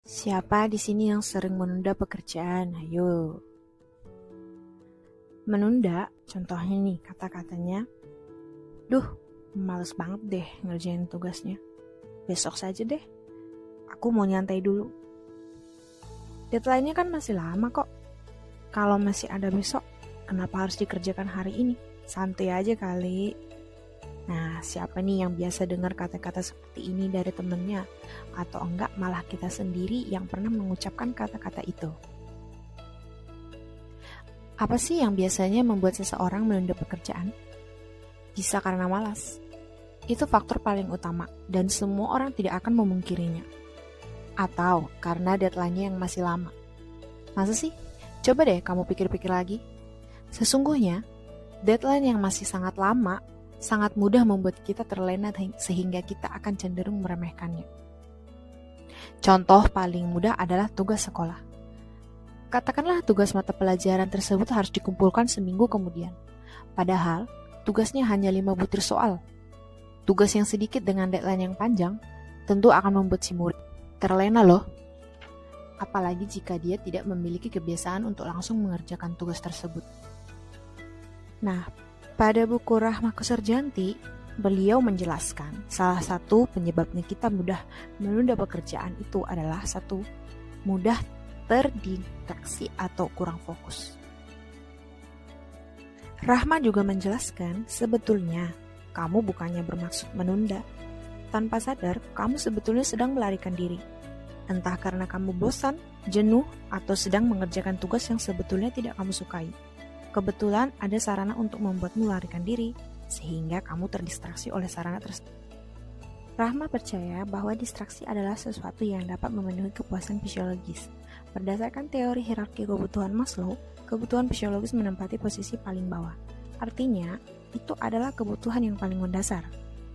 Siapa di sini yang sering menunda pekerjaan? Ayo. Menunda, contohnya nih kata-katanya, duh, males banget deh ngerjain tugasnya. Besok saja deh, aku mau nyantai dulu. Deadline-nya kan masih lama kok. Kalau masih ada besok, kenapa harus dikerjakan hari ini? Santai aja kali. Nah, siapa nih yang biasa dengar kata-kata seperti ini dari temennya? Atau enggak malah kita sendiri yang pernah mengucapkan kata-kata itu? Apa sih yang biasanya membuat seseorang menunda pekerjaan? Bisa karena malas. Itu faktor paling utama dan semua orang tidak akan memungkirinya. Atau karena deadline-nya yang masih lama. Masa sih? Coba deh kamu pikir-pikir lagi. Sesungguhnya, deadline yang masih sangat lama sangat mudah membuat kita terlena sehingga kita akan cenderung meremehkannya. Contoh paling mudah adalah tugas sekolah. Katakanlah tugas mata pelajaran tersebut harus dikumpulkan seminggu kemudian. Padahal, tugasnya hanya 5 butir soal. Tugas yang sedikit dengan deadline yang panjang tentu akan membuat si murid terlena loh. Apalagi jika dia tidak memiliki kebiasaan untuk langsung mengerjakan tugas tersebut. Nah, pada buku Rahma Koesarjanti, beliau menjelaskan salah satu penyebabnya kita mudah menunda pekerjaan itu adalah satu, mudah terdistraksi atau kurang fokus. Rahma juga menjelaskan sebetulnya kamu bukannya bermaksud menunda. Tanpa sadar, kamu sebetulnya sedang melarikan diri. Entah karena kamu bosan, jenuh, atau sedang mengerjakan tugas yang sebetulnya tidak kamu sukai. Kebetulan ada sarana untuk membuatmu melarikan diri, sehingga kamu terdistraksi oleh sarana tersebut. Rahma percaya bahwa distraksi adalah sesuatu yang dapat memenuhi kepuasan fisiologis. Berdasarkan teori hierarki kebutuhan Maslow, kebutuhan fisiologis menempati posisi paling bawah. Artinya, itu adalah kebutuhan yang paling mendasar.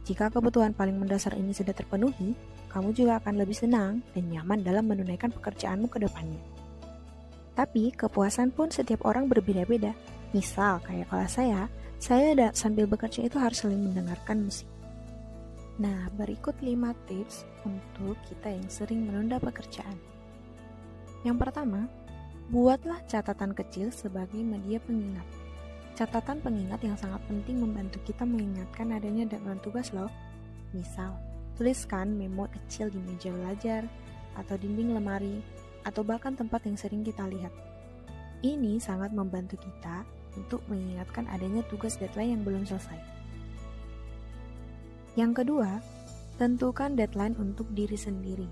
Jika kebutuhan paling mendasar ini sudah terpenuhi, kamu juga akan lebih senang dan nyaman dalam menunaikan pekerjaanmu ke depannya. Tapi kepuasan pun setiap orang berbeda-beda. Misal kayak kalau saya sambil bekerja itu harus saling mendengarkan musik. Nah, berikut 5 tips untuk kita yang sering menunda pekerjaan. Yang pertama, buatlah catatan kecil sebagai media pengingat. Catatan pengingat yang sangat penting membantu kita mengingatkan adanya deadline tugas loh. Misal, tuliskan memo kecil di meja belajar, atau dinding lemari, atau bahkan tempat yang sering kita lihat. Ini sangat membantu kita untuk mengingatkan adanya tugas deadline yang belum selesai. Yang kedua, tentukan deadline untuk diri sendiri.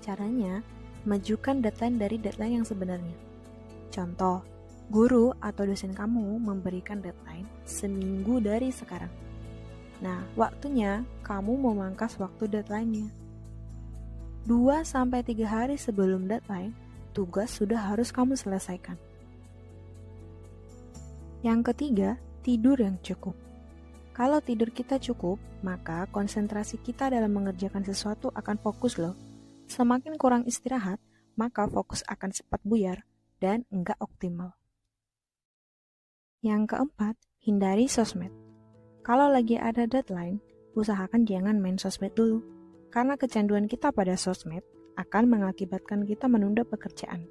Caranya, majukan deadline dari deadline yang sebenarnya. Contoh, guru atau dosen kamu memberikan deadline seminggu dari sekarang. Nah, waktunya kamu memangkas waktu deadline-nya. 2-3 hari sebelum deadline, tugas sudah harus kamu selesaikan. Yang ketiga, tidur yang cukup. Kalau tidur kita cukup, maka konsentrasi kita dalam mengerjakan sesuatu akan fokus loh. Semakin kurang istirahat, maka fokus akan cepat buyar dan enggak optimal. Yang keempat, hindari sosmed. Kalau lagi ada deadline, usahakan jangan main sosmed dulu. Karena kecanduan kita pada sosmed akan mengakibatkan kita menunda pekerjaan.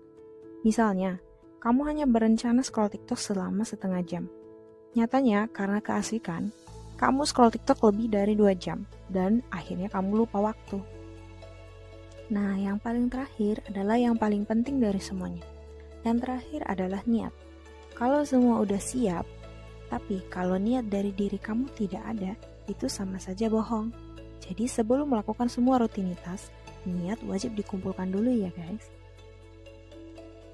Misalnya, kamu hanya berencana scroll TikTok selama setengah jam. Nyatanya, karena keasikan, kamu scroll TikTok lebih dari 2 jam, dan akhirnya kamu lupa waktu. Nah, yang paling terakhir adalah yang paling penting dari semuanya. Yang terakhir adalah niat. Kalau semua udah siap, tapi kalau niat dari diri kamu tidak ada, itu sama saja bohong. Jadi sebelum melakukan semua rutinitas, niat wajib dikumpulkan dulu ya guys.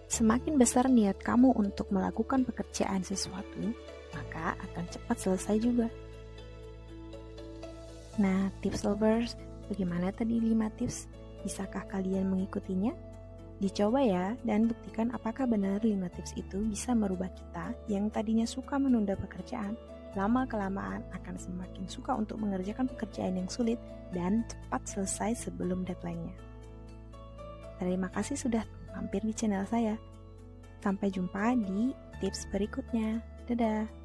Semakin besar niat kamu untuk melakukan pekerjaan sesuatu, maka akan cepat selesai juga. Nah, tips lovers, bagaimana tadi 5 tips? Bisakah kalian mengikutinya? Dicoba ya, dan buktikan apakah benar 5 tips itu bisa merubah kita yang tadinya suka menunda pekerjaan, lama-kelamaan akan semakin suka untuk mengerjakan pekerjaan yang sulit dan cepat selesai sebelum deadline-nya. Terima kasih sudah mampir di channel saya. Sampai jumpa di tips berikutnya. Dadah!